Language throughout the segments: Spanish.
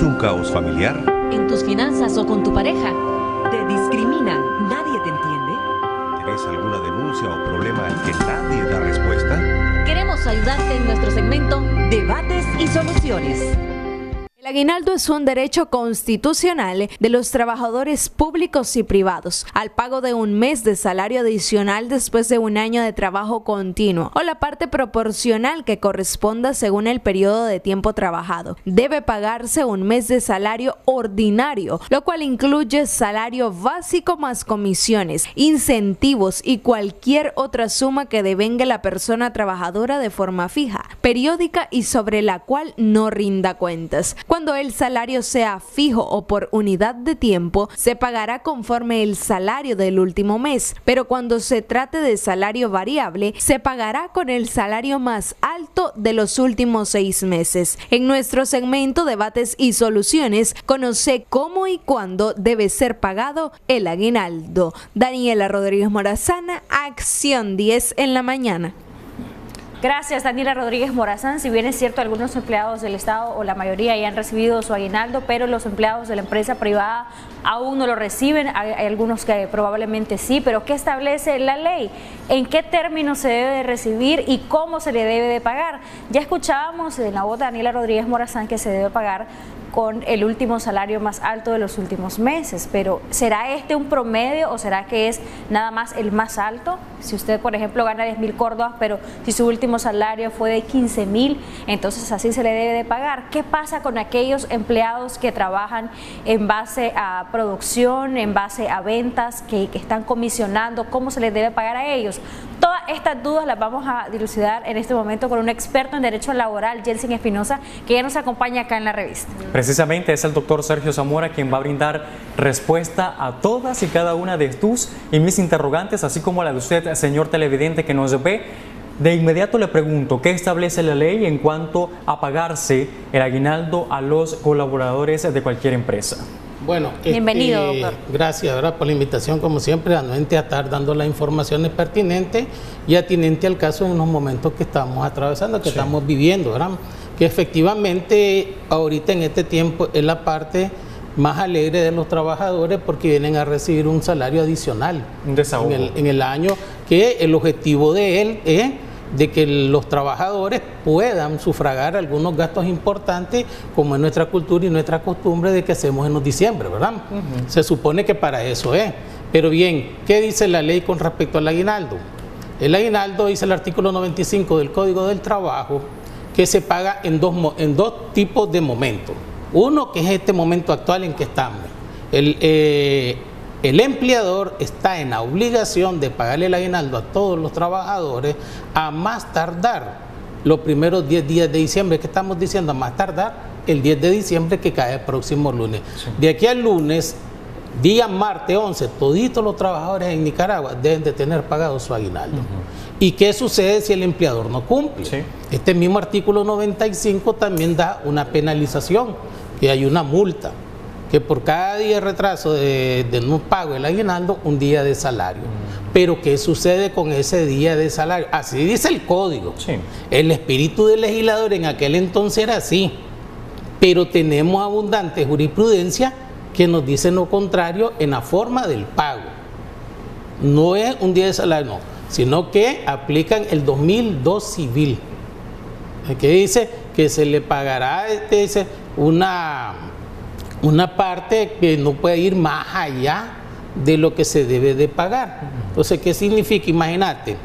un caos familiar? ¿En tus finanzas o con tu pareja? ¿Te discriminan? ¿Nadie te entiende? ¿Tienes alguna denuncia o problema al que nadie da respuesta? Queremos ayudarte en nuestro segmento Debates y Soluciones. El aguinaldo es un derecho constitucional de los trabajadores públicos y privados al pago de un mes de salario adicional después de un año de trabajo continuo o la parte proporcional que corresponda según el periodo de tiempo trabajado. Debe pagarse un mes de salario ordinario, lo cual incluye salario básico más comisiones, incentivos y cualquier otra suma que devenga la persona trabajadora de forma fija, periódica y sobre la cual no rinda cuentas. Cuando el salario sea fijo o por unidad de tiempo, se pagará conforme el salario del último mes, pero cuando se trate de salario variable, se pagará con el salario más alto de los últimos 6 meses. En nuestro segmento Debates y Soluciones, conoce cómo y cuándo debe ser pagado el aguinaldo. Daniela Rodríguez Morazán, Acción 10 en la mañana. Gracias, Daniela Rodríguez Morazán. Si bien es cierto, algunos empleados del Estado o la mayoría ya han recibido su aguinaldo, pero los empleados de la empresa privada aún no lo reciben. Hay algunos que probablemente sí, pero ¿qué establece la ley? ¿En qué términos se debe de recibir y cómo se le debe de pagar? Ya escuchábamos en la voz de Daniela Rodríguez Morazán que se debe pagar con el último salario más alto de los últimos meses, pero ¿será este un promedio o será que es nada más el más alto? Si usted, por ejemplo, gana 10.000 córdobas, pero si su último salario fue de 15.000, entonces así se le debe de pagar. ¿Qué pasa con aquellos empleados que trabajan en base a producción, en base a ventas, que están comisionando? ¿Cómo se les debe pagar a ellos? Todas estas dudas las vamos a dilucidar en este momento con un experto en Derecho Laboral, Jelsin Espinosa, que ya nos acompaña acá en la revista. Precisamente es el doctor Sergio Zamora quien va a brindar respuesta a todas y cada una de tus y mis interrogantes, así como la de usted, señor televidente que nos ve. De inmediato le pregunto, ¿qué establece la ley en cuanto a pagarse el aguinaldo a los colaboradores de cualquier empresa? Bueno, bienvenido, doctor. Gracias, ¿verdad?, por la invitación, como siempre, anuente a estar dando las informaciones pertinentes y atinente al caso en los momentos que estamos atravesando, que estamos viviendo, ¿verdad? Que efectivamente ahorita en este tiempo es la parte más alegre de los trabajadores porque vienen a recibir un salario adicional en el año, que el objetivo de él es de que los trabajadores puedan sufragar algunos gastos importantes, como es nuestra cultura y nuestra costumbre de que hacemos en los diciembre, ¿verdad? Se supone que para eso es. Pero bien, ¿qué dice la ley con respecto al aguinaldo? El aguinaldo, dice el artículo 95 del Código del Trabajo, que se paga en dos tipos de momentos. Uno, que es este momento actual en que estamos. El empleador está en la obligación de pagarle el aguinaldo a todos los trabajadores a más tardar los primeros 10 días de diciembre, que estamos diciendo a más tardar el 10 de diciembre que cae el próximo lunes. Sí. De aquí al lunes, día martes 11, toditos los trabajadores en Nicaragua deben de tener pagado su aguinaldo. ¿Y qué sucede si el empleador no cumple? Sí. Este mismo artículo 95 también da una penalización, que hay una multa, que por cada día de retraso de no pago del aguinaldo, un día de salario. Pero ¿qué sucede con ese día de salario? Así dice el código. Sí. El espíritu del legislador en aquel entonces era así, pero tenemos abundante jurisprudencia que nos dice lo contrario en la forma del pago. No es un día de salario, no, sino que aplican el 2002 civil, que dice que se le pagará dice, una parte que no puede ir más allá de lo que se debe de pagar. Entonces, ¿qué significa? Imagínate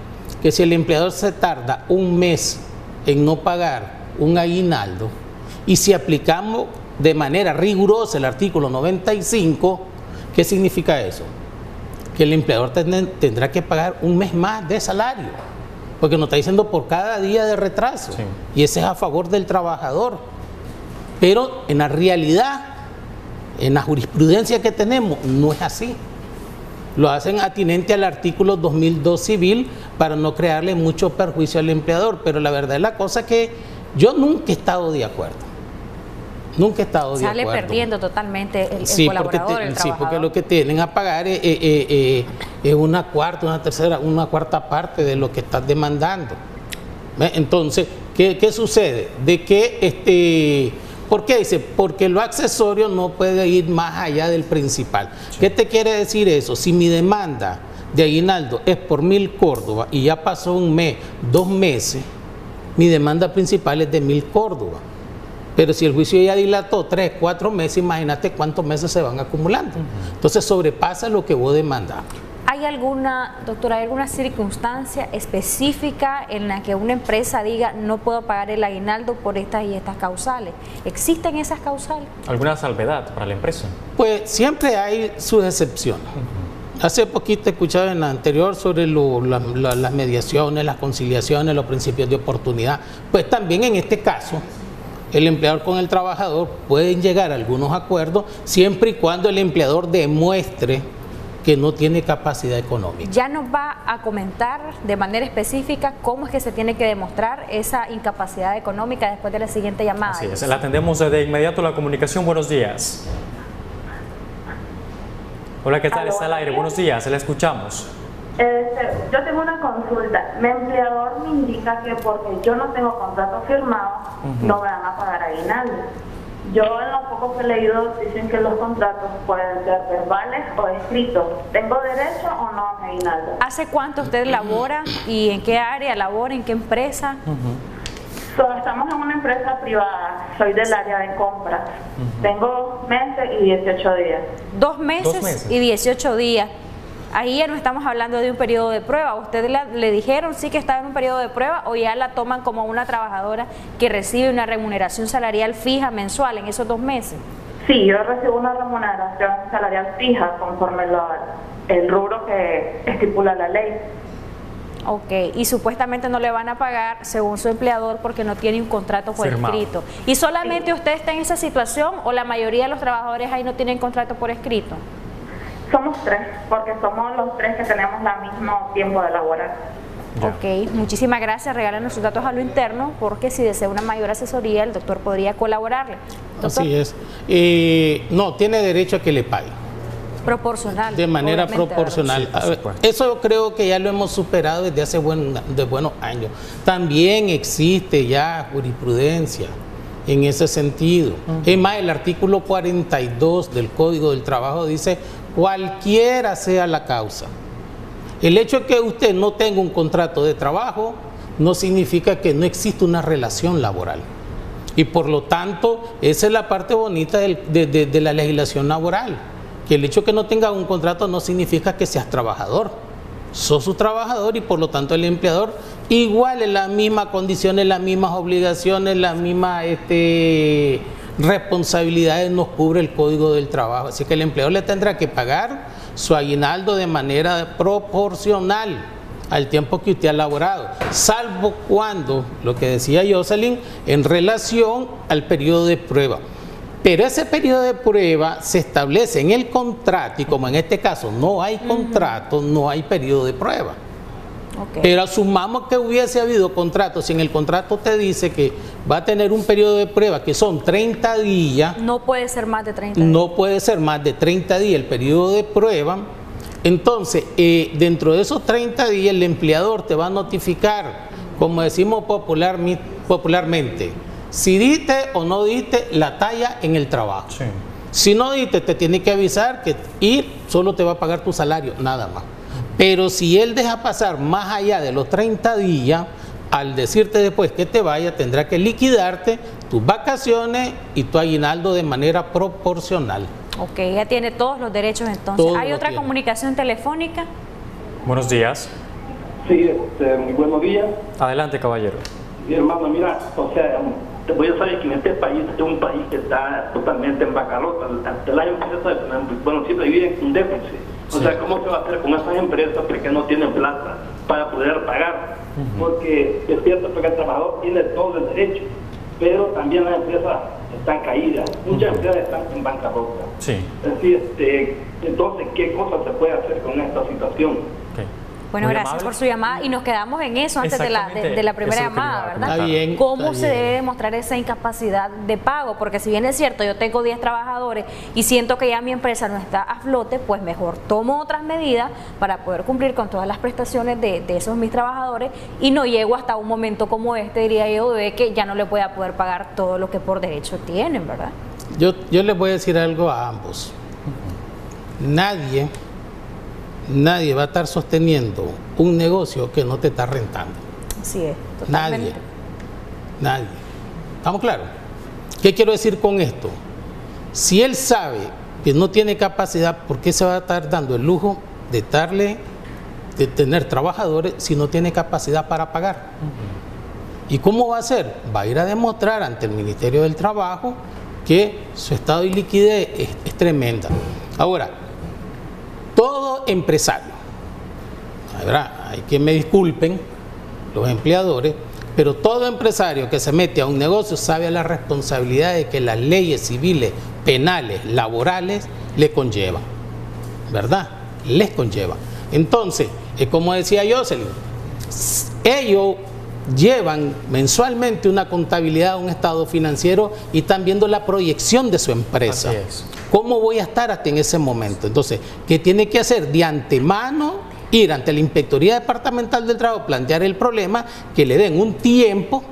que si el empleador se tarda un mes en no pagar un aguinaldo, y si aplicamos de manera rigurosa el artículo 95, ¿qué significa eso? Que el empleador tendrá que pagar un mes más de salario, porque nos está diciendo por cada día de retraso, sí. Y ese es a favor del trabajador. Pero en la realidad, en la jurisprudencia que tenemos, no es así. Lo hacen atinente al artículo 2002 civil para no crearle mucho perjuicio al empleador, pero la verdad es la cosa que yo nunca he estado de acuerdo. Nunca he estado de acuerdo. Sale perdiendo totalmente el colaborador, el trabajador. Sí, porque lo que tienen a pagar es una cuarta, una tercera, una cuarta parte de lo que estás demandando. Entonces, ¿qué sucede? De que ¿Por qué? Dice, porque lo accesorio no puede ir más allá del principal. Sí. ¿Qué te quiere decir eso? Si mi demanda de aguinaldo es por 1.000 córdobas y ya pasó un mes, 2 meses, mi demanda principal es de 1.000 córdobas. Pero si el juicio ya dilató 3, 4 meses, imagínate cuántos meses se van acumulando. Entonces sobrepasa lo que vos demandás. ¿Hay alguna, doctora, hay alguna circunstancia específica en la que una empresa diga no puedo pagar el aguinaldo por estas y estas causales? ¿Existen esas causales? ¿Alguna salvedad para la empresa? Pues siempre hay sus excepciones. Hace poquito he escuchado en la anterior sobre las mediaciones, las conciliaciones, los principios de oportunidad. Pues también en este caso, el empleador con el trabajador pueden llegar a algunos acuerdos siempre y cuando el empleador demuestre que no tiene capacidad económica. Ya nos va a comentar de manera específica cómo es que se tiene que demostrar esa incapacidad económica después de la siguiente llamada. Así es, la atendemos de inmediato la comunicación. Buenos días. Hola, ¿qué tal? Está al aire. Buenos días, la escuchamos. Yo tengo una consulta. Mi empleador me indica que porque yo no tengo contrato firmado, no me van a pagar aguinaldo. Yo en lo poco que he leído dicen que los contratos pueden ser verbales o escritos. ¿Tengo derecho o no a aguinaldo? ¿Hace cuánto usted labora y en qué área labora, en qué empresa? Estamos en una empresa privada, soy del área de compras. Tengo meses y 18 días. 2 meses y 18 días. Ahí ya no estamos hablando de un periodo de prueba. ¿Ustedes le dijeron sí que estaba en un periodo de prueba o ya la toman como una trabajadora que recibe una remuneración salarial fija mensual en esos 2 meses? Sí, yo recibo una remuneración salarial fija conforme el rubro que estipula la ley. Ok, y supuestamente no le van a pagar según su empleador porque no tiene un contrato por escrito. ¿Y solamente usted está en esa situación o la mayoría de los trabajadores ahí no tienen contrato por escrito? Somos 3, porque somos los 3 que tenemos el mismo tiempo de laborar. Ok, muchísimas gracias. Regálenos sus datos a lo interno, porque si desea una mayor asesoría, el doctor podría colaborarle. ¿Doctor? Así es. No, tiene derecho a que le pague. Proporcional. De manera proporcional. Sí, eso creo que ya lo hemos superado desde hace buenos años. También existe ya jurisprudencia en ese sentido. Es más, el artículo 42 del Código del Trabajo dice cualquiera sea la causa. El hecho de que usted no tenga un contrato de trabajo no significa que no existe una relación laboral. Y por lo tanto, esa es la parte bonita de la legislación laboral. Que el hecho de que no tenga un contrato no significa que seas trabajador. Sos su trabajador y por lo tanto el empleador igual en las mismas condiciones, las mismas obligaciones, las mismas responsabilidades nos cubre el Código del Trabajo. Así que el empleador le tendrá que pagar su aguinaldo de manera proporcional al tiempo que usted ha laborado, salvo cuando, lo que decía Jocelyn, en relación al periodo de prueba. Pero ese periodo de prueba se establece en el contrato y como en este caso no hay contrato, no hay periodo de prueba. Okay. Pero asumamos que hubiese habido contrato, si en el contrato te dice que va a tener un periodo de prueba que son 30 días. No puede ser más de 30 días. No puede ser más de 30 días el periodo de prueba. Entonces, dentro de esos 30 días el empleador te va a notificar, como decimos popularmente, si diste o no diste la talla en el trabajo. Sí. Si no diste, te tiene que avisar y solo te va a pagar tu salario, nada más. Pero si él deja pasar más allá de los 30 días, al decirte después que te vaya, tendrá que liquidarte tus vacaciones y tu aguinaldo de manera proporcional. Ok, ya tiene todos los derechos entonces. Todo ¿Hay otra comunicación telefónica? Buenos días. Sí, muy buenos días. Adelante, caballero. Mi hermano, mira, o sea, voy a saber que en este país es un país que está totalmente en bancarrota. El año bueno, siempre vive en un déficit. O sea, ¿cómo se va a hacer con esas empresas que no tienen plata para poder pagar? Porque es cierto que el trabajador tiene todo el derecho, pero también las empresas están caídas. Muchas empresas están en bancarrota. Sí. Así, entonces, ¿qué cosa se puede hacer con esta situación? Okay. Bueno, muy gracias amable. por su llamada y nos quedamos en eso antes de la primera Eso es lo que llamada, le iba a ¿verdad? comentar. Está bien, ¿Cómo está se bien. debe demostrar esa incapacidad de pago? Porque si bien es cierto, yo tengo 10 trabajadores y siento que ya mi empresa no está a flote, pues mejor tomo otras medidas para poder cumplir con todas las prestaciones de esos mis trabajadores y no llego hasta un momento como este, diría yo, de que ya no le pueda poder pagar todo lo que por derecho tienen, ¿verdad? Yo les voy a decir algo a ambos. Nadie va a estar sosteniendo un negocio que no te está rentando. Así es, totalmente. Nadie. ¿Estamos claros? ¿Qué quiero decir con esto? Si él sabe que no tiene capacidad, ¿por qué se va a estar dando el lujo de tener trabajadores si no tiene capacidad para pagar? ¿Y cómo va a hacer? Va a ir a demostrar ante el Ministerio del Trabajo que su estado de liquidez es tremenda. Ahora, todo empresario, hay que me disculpen los empleadores, pero todo empresario que se mete a un negocio sabe la responsabilidad de que las leyes civiles, penales, laborales le conllevan, ¿verdad? Les conllevan. Entonces, como decía Jocelyn, ellos llevan mensualmente una contabilidad, un estado financiero y están viendo la proyección de su empresa. Así es. ¿Cómo voy a estar hasta en ese momento? Entonces, ¿qué tiene que hacer? De antemano, ir ante la Inspectoría Departamental del Trabajo, plantear el problema, que le den un tiempo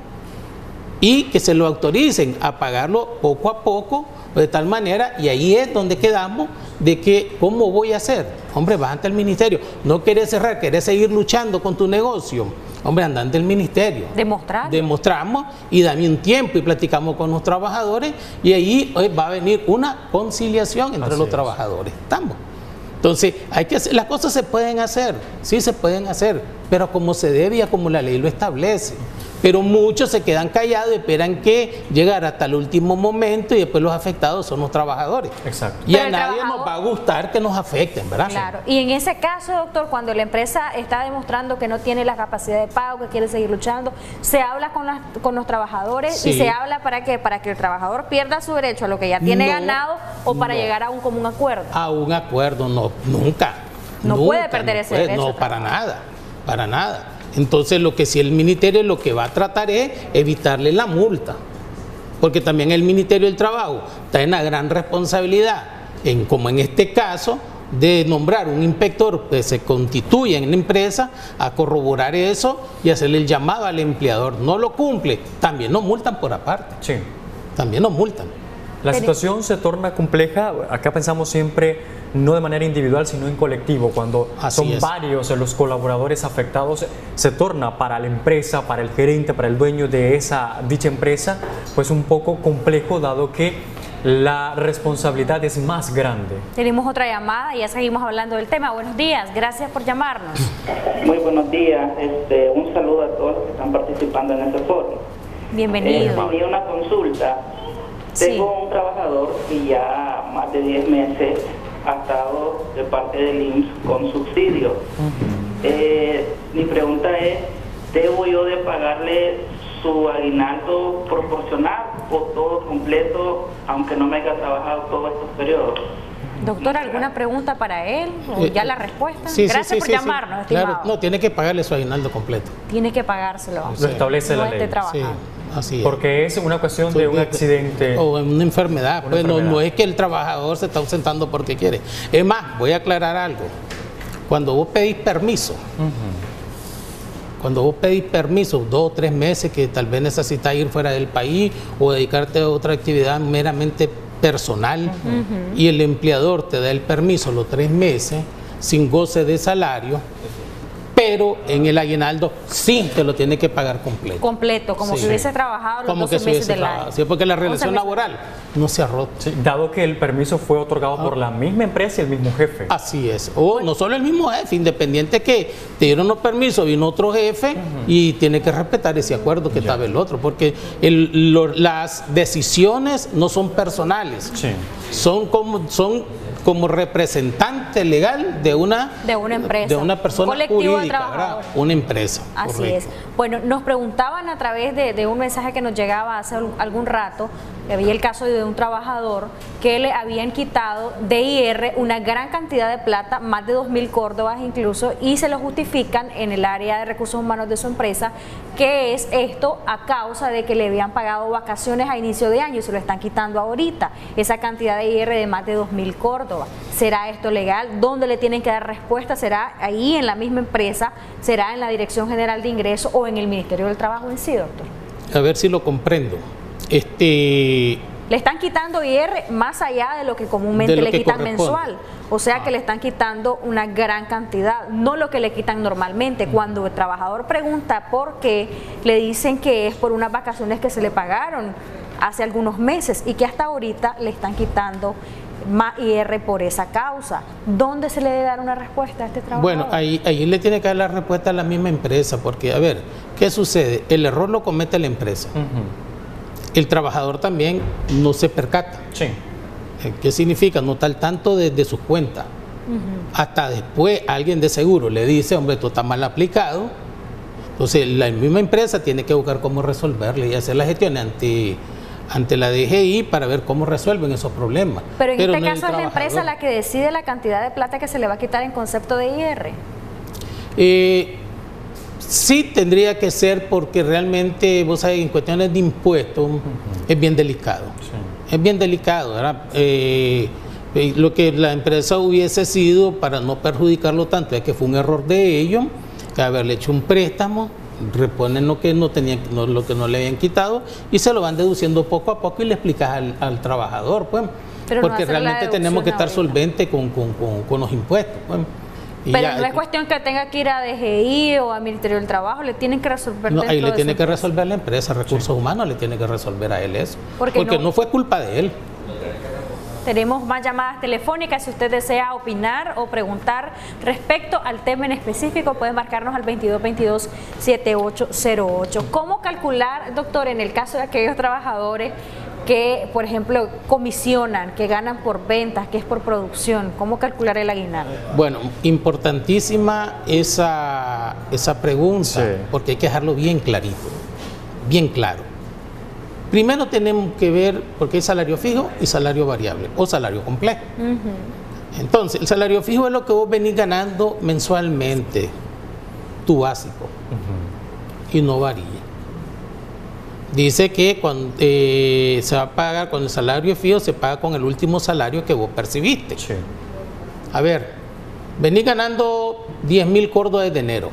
y que se lo autoricen a pagarlo poco a poco, de tal manera, y ahí es donde quedamos, de que, ¿cómo voy a hacer? Hombre, vas ante el ministerio, no querés cerrar, querés seguir luchando con tu negocio. Hombre, anda ante el ministerio. Demostrar. Demostramos y dame un tiempo y platicamos con los trabajadores y ahí va a venir una conciliación entre Así los es. trabajadores. ¿Estamos? Entonces, hay que hacer, las cosas se pueden hacer, sí se pueden hacer, pero como se debe y como la ley lo establece. Pero muchos se quedan callados y esperan que llegara hasta el último momento y después los afectados son los trabajadores. Exacto. Y Pero a el nadie trabajador- nos va a gustar que nos afecten, ¿verdad? Claro, y en ese caso, doctor, cuando la empresa está demostrando que no tiene la capacidad de pago, que quiere seguir luchando, se habla con los trabajadores Sí. y se habla ¿para qué? Para que el trabajador pierda su derecho a lo que ya tiene No, ganado o para no. llegar a un común acuerdo. A un acuerdo, no, nunca. No Nunca, puede perder ese derecho, No, para nada, para nada. Entonces, lo que sí el ministerio lo que va a tratar es evitarle la multa. Porque también el Ministerio del Trabajo está en la gran responsabilidad, como en este caso, de nombrar un inspector que se constituya en la empresa a corroborar eso y hacerle el llamado al empleador. No lo cumple, también nos multan por aparte. Sí. También nos multan. La situación se torna compleja, acá pensamos siempre no de manera individual sino en colectivo, cuando Así son es. varios los colaboradores afectados, se torna para la empresa, para el gerente, para el dueño de dicha empresa, pues un poco complejo dado que la responsabilidad es más grande. Tenemos otra llamada y ya seguimos hablando del tema. Buenos días, gracias por llamarnos. Muy buenos días, un saludo a todos los que están participando en este foro. Bienvenido. Tenía una consulta. Sí. Tengo un trabajador que ya más de 10 meses ha estado de parte del IMSS con subsidio. Mi pregunta es, ¿debo yo de pagarle su aguinaldo proporcional o todo completo, aunque no me haya trabajado todos estos periodos? Doctor, ¿alguna pregunta para él? ¿O ya la respuesta? Sí, Gracias por sí, llamarnos, estimado. Claro, no, tiene que pagarle su aguinaldo completo. Tiene que pagárselo. Lo establece No la esté ley. Sí, trabajando. así es. Porque es una cuestión de un accidente. O una enfermedad. Una Pues enfermedad. No es que el trabajador se está ausentando porque quiere. Es más, voy a aclarar algo. Cuando vos pedís permiso, cuando vos pedís permiso, 2 o 3 meses que tal vez necesitas ir fuera del país o dedicarte a otra actividad meramente personal, y el empleador te da el permiso los 3 meses sin goce de salario, pero en el aguinaldo sí te lo tiene que pagar completo. Completo, como Sí. si hubiese trabajado los Como 12 que se meses hubiese del trabajado. año. Sí, porque la 11 relación meses. laboral no se ha roto. Sí, dado que el permiso fue otorgado por la misma empresa y el mismo jefe. Así es. O no solo el mismo jefe, independiente que te dieron los permisos, vino otro jefe y tiene que respetar ese acuerdo que estaba el otro, porque las decisiones no son personales, Sí. son como representante legal de una empresa. de una persona Colectivo de jurídica, ¿verdad? trabajadores. Una empresa. Así correcto. es. Bueno, nos preguntaban a través de un mensaje que nos llegaba hace algún rato, había el caso de un trabajador que le habían quitado de IR una gran cantidad de plata, más de 2.000 córdobas incluso, y se lo justifican en el área de recursos humanos de su empresa, que es esto a causa de que le habían pagado vacaciones a inicio de año y se lo están quitando ahorita, esa cantidad de IR de más de 2.000 córdobas. ¿Será esto legal? ¿Dónde le tienen que dar respuesta? ¿Será ahí en la misma empresa? ¿Será en la Dirección General de Ingresos o en el Ministerio del Trabajo en sí, doctor? A ver si lo comprendo. Le están quitando IR más allá de lo que comúnmente le quitan mensual, o sea que le están quitando una gran cantidad, no lo que le quitan normalmente. Cuando el trabajador pregunta por qué, le dicen que es por unas vacaciones que se le pagaron hace algunos meses y que hasta ahorita le están quitando más IR por esa causa. ¿Dónde se le debe dar una respuesta a este trabajador? Bueno, ahí le tiene que dar la respuesta a la misma empresa, porque a ver, ¿qué sucede? El error lo comete la empresa. El trabajador también no se percata. Sí. ¿Qué significa? No está al tanto de sus cuentas. Hasta después alguien de seguro le dice, hombre, esto está mal aplicado. Entonces la misma empresa tiene que buscar cómo resolverle y hacer la gestión ante la DGI para ver cómo resuelven esos problemas. Pero en este caso es la empresa la que decide la cantidad de plata que se le va a quitar en concepto de IR. Sí tendría que ser, porque realmente, vos sabés, en cuestiones de impuestos es bien delicado. Sí. Es bien delicado, ¿verdad? Lo que la empresa hubiese sido, para no perjudicarlo tanto, es que fue un error de ellos, que haberle hecho un préstamo, reponen lo que no tenían, lo que no le habían quitado, y se lo van deduciendo poco a poco y le explicas al trabajador, pues, porque no realmente tenemos que estar solventes con los impuestos, pues. Pero ya, no es cuestión que tenga que ir a DGI o al Ministerio del Trabajo, le tienen que resolver. No, ahí le tiene que resolver la empresa, Recursos Humanos le tiene que resolver a él eso, porque no fue culpa de él. Tenemos más llamadas telefónicas. Si usted desea opinar o preguntar respecto al tema en específico, puede marcarnos al 2222-7808. ¿Cómo calcular, doctor, en el caso de aquellos trabajadores que, por ejemplo, comisionan, que ganan por ventas, que es por producción? ¿Cómo calcular el aguinaldo? Bueno, importantísima esa pregunta, sí, porque hay que dejarlo bien clarito, bien claro. Primero tenemos que ver, porque hay salario fijo y salario variable, o salario complejo. Entonces, el salario fijo es lo que vos venís ganando mensualmente, tu básico, y no varía. Dice que cuando se va a pagar con el salario fijo, se paga con el último salario que vos percibiste. Sí. A ver, venís ganando 10.000 córdobas de enero.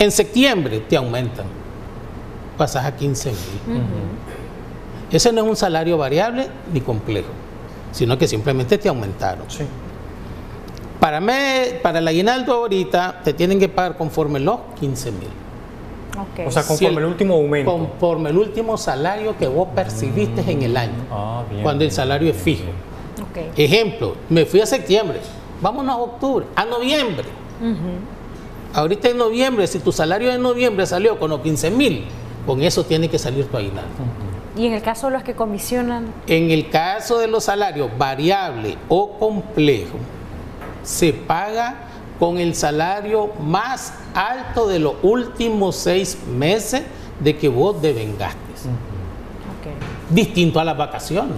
En septiembre te aumentan, pasas a 15.000. Ese no es un salario variable ni complejo, sino que simplemente te aumentaron. Sí. Para el aguinaldo ahorita te tienen que pagar conforme los 15.000. Okay. O sea, conforme el último aumento. Conforme el último salario que vos percibiste en el año, cuando el salario es fijo. Okay. Ejemplo, me fui a septiembre, vámonos a octubre, a noviembre. Ahorita en noviembre, si tu salario de noviembre salió con los 15.000, con eso tiene que salir tu aguinaldo. ¿Y en el caso de los que comisionan? En el caso de los salarios variable o complejo, se paga con el salario más alto de los últimos 6 meses de que vos devengaste. Distinto a las vacaciones.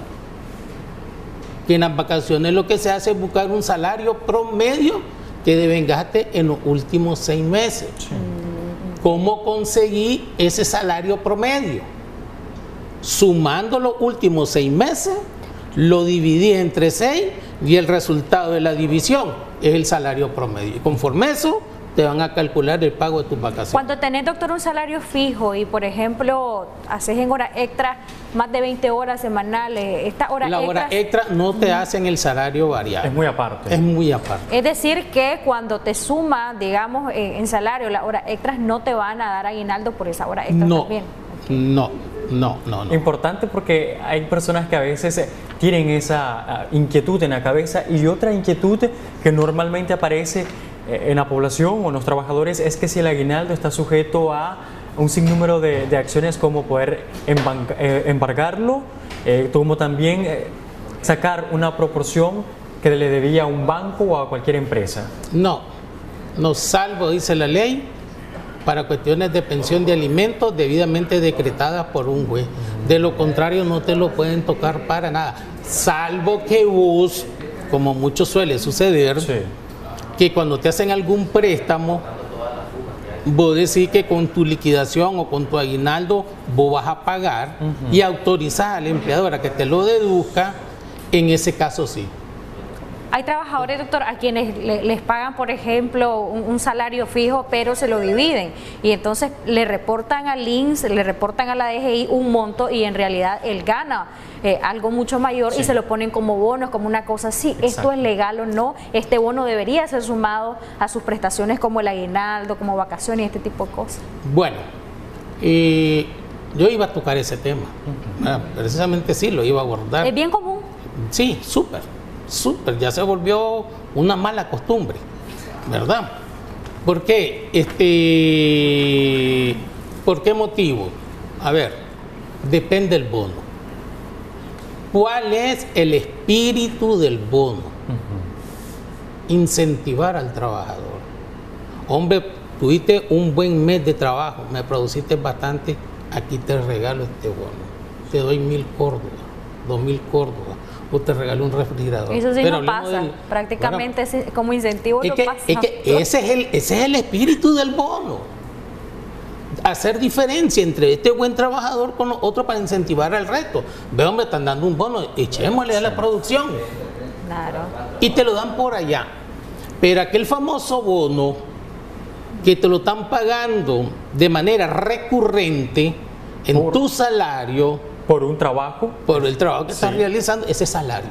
Que en las vacaciones lo que se hace es buscar un salario promedio que devengaste en los últimos 6 meses. ¿Cómo conseguí ese salario promedio? Sumando los últimos 6 meses, lo dividí entre 6 y el resultado de la división es el salario promedio. Y conforme eso, te van a calcular el pago de tus vacaciones. Cuando tenés, doctor, un salario fijo y, por ejemplo, haces en hora extra más de 20 horas semanales, la hora extra no te hacen el salario variable. Es muy aparte. Es muy aparte. Es decir, que cuando te suma, digamos, en salario, las horas extras no te van a dar aguinaldo por esa hora extra también. No. Importante, porque hay personas que a veces tienen esa inquietud en la cabeza, y otra inquietud que normalmente aparece en la población o en los trabajadores es que si el aguinaldo está sujeto a un sinnúmero de acciones, como poder embargarlo, como también sacar una proporción que le debía a un banco o a cualquier empresa. No, salvo, dice la ley, para cuestiones de pensión de alimentos debidamente decretadas por un juez. De lo contrario, no te lo pueden tocar para nada, salvo que vos, como mucho suele suceder, Sí. que cuando te hacen algún préstamo, vos decís que con tu liquidación o con tu aguinaldo vos vas a pagar y autorizás al empleador a que te lo deduzca, en ese caso sí. Hay trabajadores, doctor, a quienes les pagan, por ejemplo, un salario fijo, pero se lo dividen y entonces le reportan al INSS, le reportan a la DGI un monto y en realidad él gana algo mucho mayor y se lo ponen como bonos, como una cosa así. Exacto. ¿Esto es legal o no? Este bono debería ser sumado a sus prestaciones como el aguinaldo, como vacaciones y este tipo de cosas. Bueno, yo iba a tocar ese tema. Precisamente sí, lo iba a abordar. ¿Es bien común? Sí, súper, ya se volvió una mala costumbre, ¿verdad? ¿Por qué? ¿Por qué motivo? A ver, depende del bono. ¿Cuál es el espíritu del bono? Incentivar al trabajador. Hombre, tuviste un buen mes de trabajo, me produciste bastante, aquí te regalo este bono. Te doy 1.000 córdobas, 2.000 córdobas. O te regalo un refrigerador. Eso sí Pero no pasa, prácticamente bueno, como incentivo no pasa. es que ese es el espíritu del bono. Hacer diferencia entre este buen trabajador con otro para incentivar al resto. Ve, hombre, están dando un bono, echémosle a la producción. Claro. Y te lo dan por allá. Pero aquel famoso bono que te lo están pagando de manera recurrente en tu salario, ¿Por un trabajo? por el trabajo que estás Sí. realizando, ese salario.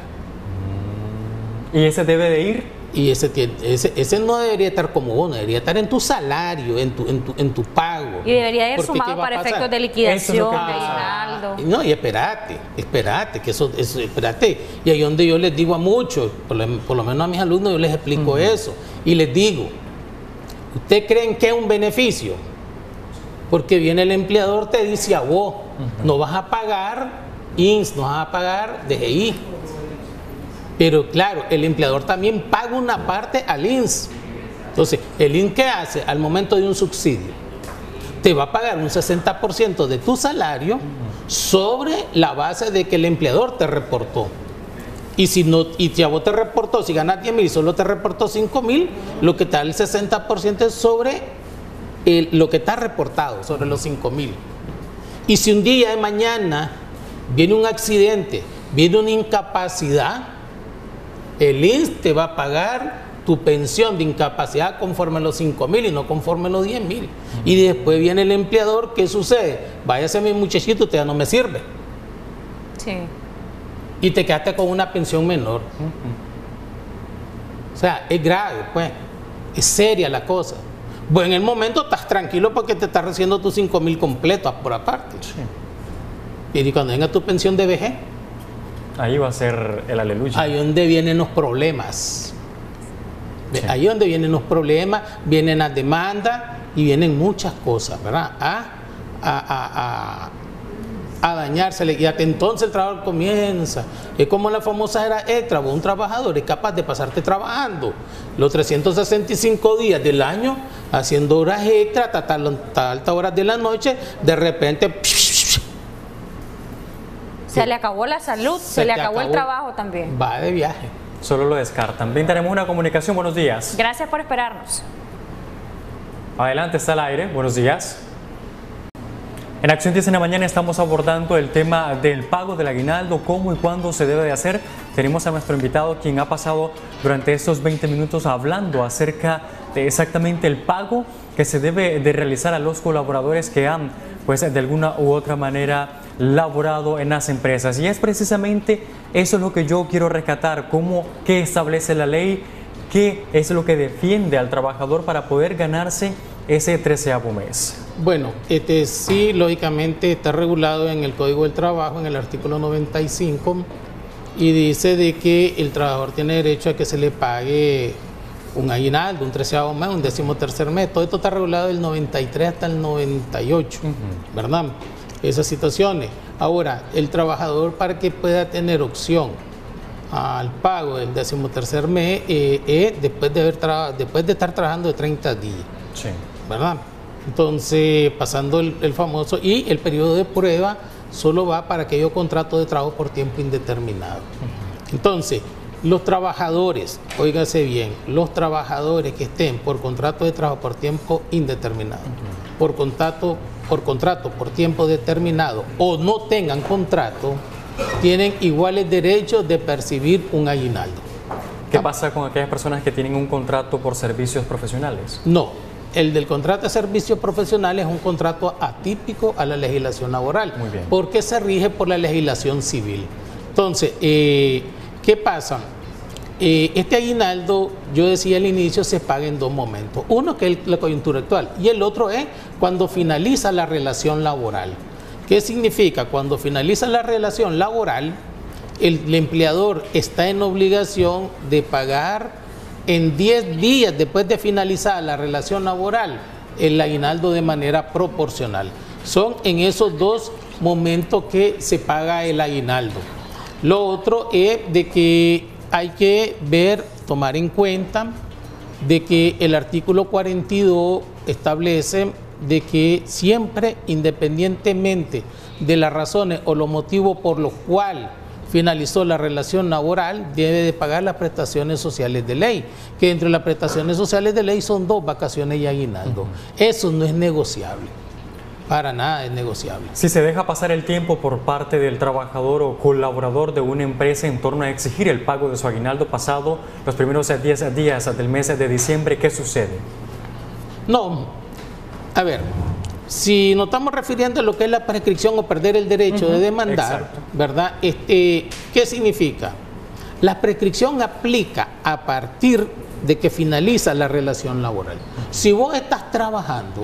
¿Y ese debe de ir? Y ese no debería estar como bono, debería estar en tu salario, en tu pago. Y debería ir Porque, ¿qué sumado va a para pasar? efectos de Eso es liquidación, lo que de pasa. aguinaldo. No, y espérate, que espérate. Y ahí donde yo les digo a muchos, por lo menos a mis alumnos, yo les explico eso. Y les digo, ¿ustedes creen que es un beneficio? Porque viene el empleador, te dice a vos, no vas a pagar INSS, no vas a pagar DGI. Pero claro, el empleador también paga una parte al INSS. Entonces, ¿el INSS qué hace al momento de un subsidio? Te va a pagar un 60% de tu salario sobre la base de que el empleador te reportó. Y si a vos te reportó, si ganas 10.000 y solo te reportó 5.000, lo que te da el 60% es sobre lo que está reportado, sobre los 5.000. Y si un día de mañana viene un accidente, viene una incapacidad, el INSS te va a pagar tu pensión de incapacidad conforme a los 5.000 y no conforme a los 10.000. Y después viene el empleador, ¿qué sucede? Váyase mi muchachito, usted ya no me sirve. Sí. Y te quedaste con una pensión menor. O sea, es grave, pues. Es seria la cosa. Bueno, en el momento estás tranquilo porque te estás recibiendo tus 5.000 completos por aparte. Sí. Y cuando venga tu pensión de vejez, Ahí va a ser el aleluya. ahí es donde vienen los problemas. Sí. Ahí es donde vienen los problemas, vienen las demandas y vienen muchas cosas, ¿verdad? A dañársele. Y hasta entonces el trabajo comienza. Es como la famosa era extra. Un trabajador es capaz de pasarte trabajando los 365 días del año, haciendo horas extra hasta altas horas de la noche. De repente Se le acabó la salud, se le acabó el trabajo también. va de viaje. Solo lo descartan. Bien, tenemos una comunicación. Buenos días. Gracias por esperarnos. Adelante, está al aire. Buenos días. En Acción 10 en la mañana estamos abordando el tema del pago del aguinaldo, cómo y cuándo se debe de hacer. Tenemos a nuestro invitado quien ha pasado durante estos 20 minutos hablando acerca de exactamente el pago que se debe de realizar a los colaboradores que han, pues de alguna u otra manera, laborado en las empresas. Y es precisamente eso lo que yo quiero rescatar, qué establece la ley, qué es lo que defiende al trabajador para poder ganarse ese 13º mes. Bueno, sí, lógicamente está regulado en el Código del Trabajo, en el artículo 95, y dice de que el trabajador tiene derecho a que se le pague un aguinaldo, un 13º mes, un 13º mes. Todo esto está regulado del 93 hasta el 98, ¿verdad? Esas situaciones. Ahora, el trabajador, para que pueda tener opción al pago del 13º mes, después de estar trabajando de 30 días. Sí. ¿Verdad? Entonces, pasando el famoso, y el periodo de prueba solo va para aquellos contratos de trabajo por tiempo indeterminado. Entonces, los trabajadores, óigase bien, los trabajadores que estén por contrato de trabajo por tiempo indeterminado, por contrato por tiempo determinado o no tengan contrato, tienen iguales derechos de percibir un aguinaldo. ¿Qué pasa con aquellas personas que tienen un contrato por servicios profesionales? No, el del contrato de servicios profesionales es un contrato atípico a la legislación laboral, porque se rige por la legislación civil. Entonces, ¿qué pasa? Este aguinaldo, yo decía al inicio, se paga en dos momentos. Uno que es la coyuntura actual y el otro es cuando finaliza la relación laboral. ¿Qué significa? Cuando finaliza la relación laboral, el empleador está en obligación de pagar en 10 días después de finalizar la relación laboral el aguinaldo de manera proporcional. Son en esos dos momentos que se paga el aguinaldo. Lo otro es de que hay que tomar en cuenta de que el artículo 42 establece de que siempre, independientemente de las razones o los motivos por los cuales finalizó la relación laboral, debe de pagar las prestaciones sociales de ley, que entre las prestaciones sociales de ley son 2, vacaciones y aguinaldo. Eso no es negociable. Para nada es negociable. Si se deja pasar el tiempo por parte del trabajador o colaborador de una empresa en torno a exigir el pago de su aguinaldo pasado los primeros 10 días del mes de diciembre, ¿qué sucede? No, a ver, si nos estamos refiriendo a lo que es la prescripción o perder el derecho de demandar, ¿verdad? ¿Qué significa? La prescripción aplica a partir de que finaliza la relación laboral. Si vos estás trabajando,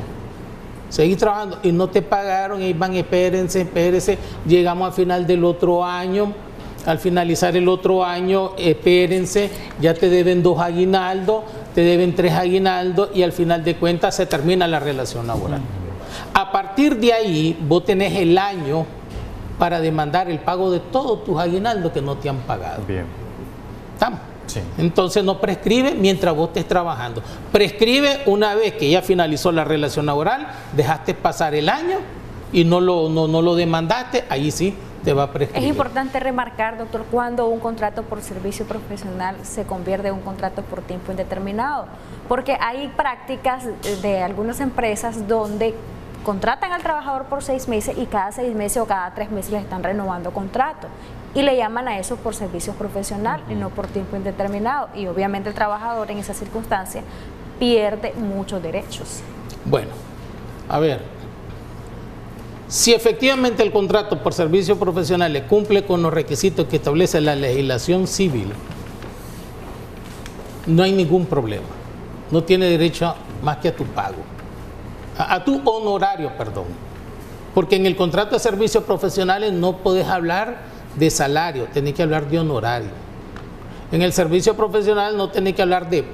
seguís trabajando y no te pagaron, y van, espérense, llegamos al final del otro año, al finalizar el otro año, espérense, ya te deben 2 aguinaldos, te deben 3 aguinaldos y al final de cuentas se termina la relación laboral. A partir de ahí, vos tenés el año para demandar el pago de todos tus aguinaldos que no te han pagado. Bien. ¿Estamos? Sí. Entonces no prescribe mientras vos estés trabajando. Prescribe una vez que ya finalizó la relación laboral, dejaste pasar el año y no lo demandaste, ahí sí te va a prescribir. Es importante remarcar, doctor, cuando un contrato por servicio profesional se convierte en un contrato por tiempo indeterminado, porque hay prácticas de algunas empresas donde contratan al trabajador por 6 meses y cada 6 meses o cada 3 meses le están renovando contrato y le llaman a eso por servicios profesionales y no por tiempo indeterminado, y obviamente el trabajador en esa circunstancia pierde muchos derechos. Bueno, a ver, si efectivamente el contrato por servicios profesionales cumple con los requisitos que establece la legislación civil, no hay ningún problema, no tiene derecho más que a tu pago, a tu honorario, perdón, porque en el contrato de servicios profesionales no podés hablar de salario, tenés que hablar de honorario. En el servicio profesional no tenés que hablar de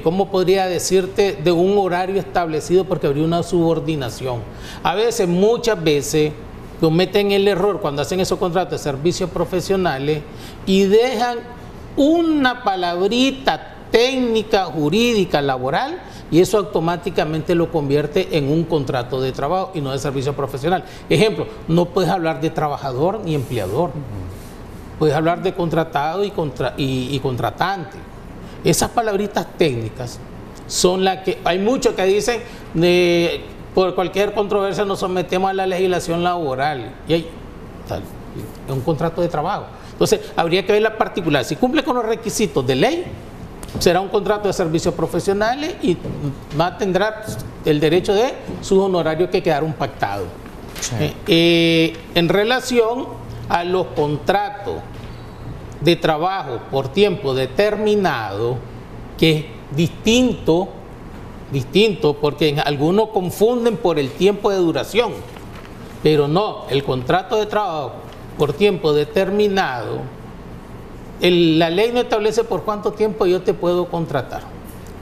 ¿cómo podría decirte?, de un horario establecido, porque habría una subordinación. A veces, muchas veces, cometen el error cuando hacen esos contratos de servicios profesionales y dejan una palabrita técnica, jurídica, laboral, y eso automáticamente lo convierte en un contrato de trabajo y no de servicio profesional. Ejemplo, no puedes hablar de trabajador ni empleador, puedes hablar de contratado y contratante. Esas palabritas técnicas son las que hay muchos que dicen por cualquier controversia nos sometemos a la legislación laboral y hay un contrato de trabajo. Entonces habría que ver la particular. Si cumple con los requisitos de ley, será un contrato de servicios profesionales y tendrá el derecho de sus honorarios que quedaron pactados. Sí. En relación a los contratos de trabajo por tiempo determinado, que es distinto porque algunos confunden por el tiempo de duración, pero no, el contrato de trabajo por tiempo determinado, la ley no establece por cuánto tiempo yo te puedo contratar,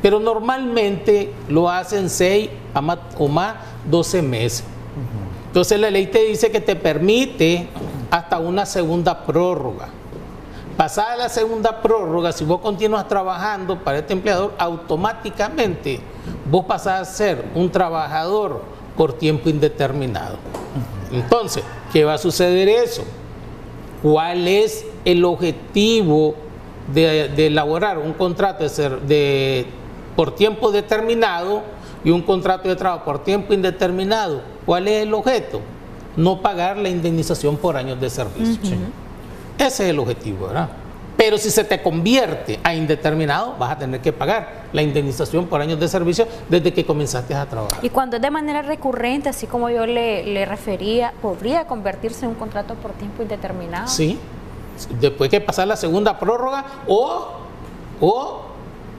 pero normalmente lo hacen 6 o más 12 meses. Entonces la ley te dice que te permite hasta una segunda prórroga Pasada la segunda prórroga, si vos continúas trabajando para este empleador, automáticamente vos pasás a ser un trabajador por tiempo indeterminado. Entonces, ¿qué va a suceder eso? ¿Cuál es el objetivo de elaborar un contrato por tiempo determinado y un contrato de trabajo por tiempo indeterminado? ¿Cuál es el objeto? No pagar la indemnización por años de servicio. Ese es el objetivo, ¿verdad? Pero si se te convierte a indeterminado, vas a tener que pagar la indemnización por años de servicio desde que comenzaste a trabajar. Y cuando es de manera recurrente, así como yo le refería, ¿podría convertirse en un contrato por tiempo indeterminado? Sí, después que pasar la segunda prórroga o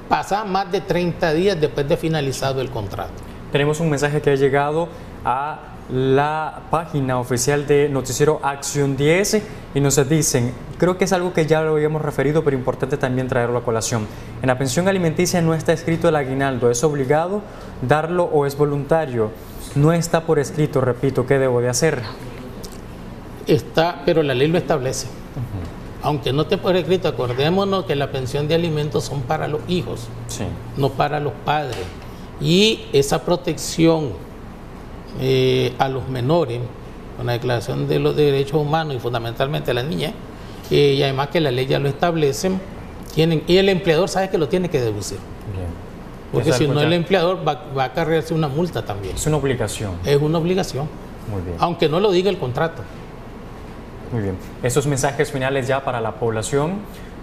pasar más de 30 días después de finalizado el contrato. Tenemos un mensaje que ha llegado a la página oficial de Noticiero Acción 10 y nos dicen, creo que es algo que ya lo habíamos referido, pero importante también traerlo a colación. En la pensión alimenticia no está escrito el aguinaldo, ¿es obligado darlo o es voluntario? No está por escrito, repito, ¿qué debo de hacer? Está, pero la ley lo establece. Aunque no esté por escrito, acordémonos que la pensión de alimentos son para los hijos, no para los padres. Y esa protección a los menores, con la Declaración de los Derechos Humanos y fundamentalmente a las niñas, y además que la ley ya lo establece, y el empleador sabe que lo tiene que deducir. Bien. Porque si no, el empleador va a acarrearse una multa también. Es una obligación. Es una obligación. Muy bien. Aunque no lo diga el contrato. Muy bien. Esos mensajes finales ya para la población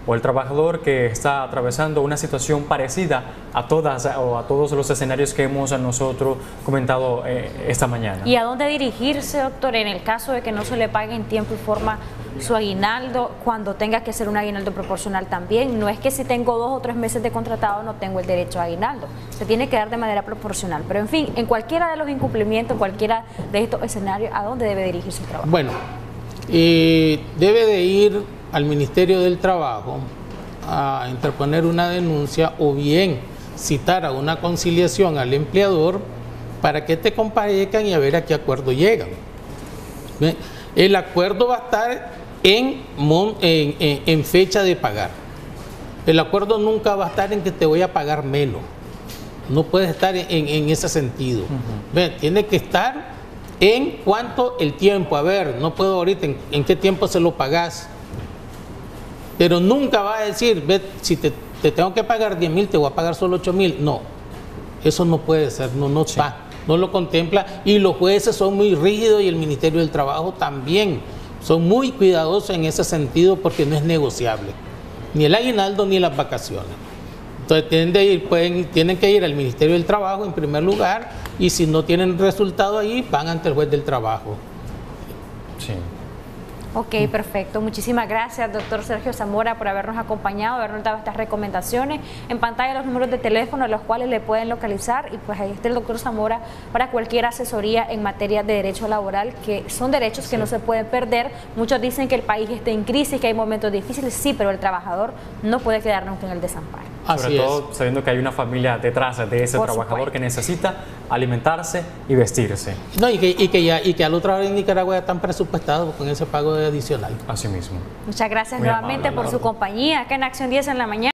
o el trabajador que está atravesando una situación parecida a todas o a todos los escenarios que hemos nosotros comentado esta mañana. ¿Y a dónde dirigirse, doctor, en el caso de que no se le pague en tiempo y forma su aguinaldo, cuando tenga que ser un aguinaldo proporcional también? No es que si tengo 2 o 3 meses de contratado no tengo el derecho a aguinaldo, se tiene que dar de manera proporcional. Pero en fin, en cualquiera de los incumplimientos, cualquiera de estos escenarios, ¿a dónde debe dirigirse el trabajo? Bueno, debe de ir al Ministerio del Trabajo a interponer una denuncia o bien citar a una conciliación al empleador para que te comparezcan y a ver a qué acuerdo llegan. ¿Bien? El acuerdo va a estar en fecha de pagar. El acuerdo nunca va a estar en que te voy a pagar menos. No puede estar en ese sentido. ¿Bien? Tiene que estar en cuanto el tiempo. A ver, no puedo ahorita en qué tiempo se lo pagás. Pero nunca va a decir, ve, si te tengo que pagar 10,000, te voy a pagar solo 8,000. No, eso no puede ser, no está, no lo contempla. Y los jueces son muy rígidos y el Ministerio del Trabajo también. Son muy cuidadosos en ese sentido porque no es negociable. Ni el aguinaldo ni las vacaciones. Entonces tienen que ir al Ministerio del Trabajo en primer lugar y si no tienen resultado ahí, van ante el juez del trabajo. Sí. Ok, perfecto. Muchísimas gracias, doctor Sergio Zamora, por habernos acompañado, habernos dado estas recomendaciones. En pantalla los números de teléfono a los cuales le pueden localizar y pues ahí está el doctor Zamora para cualquier asesoría en materia de derecho laboral, que son derechos que no se pueden perder. Muchos dicen que el país está en crisis, que hay momentos difíciles, sí, pero el trabajador no puede quedar nunca en el desamparo. Sobre todo sabiendo que hay una familia detrás de ese trabajador que necesita alimentarse y vestirse. No, y que al otro lado en Nicaragua ya están presupuestados con ese pago adicional. Así mismo. Muchas gracias nuevamente por su compañía acá en Acción 10 en la mañana.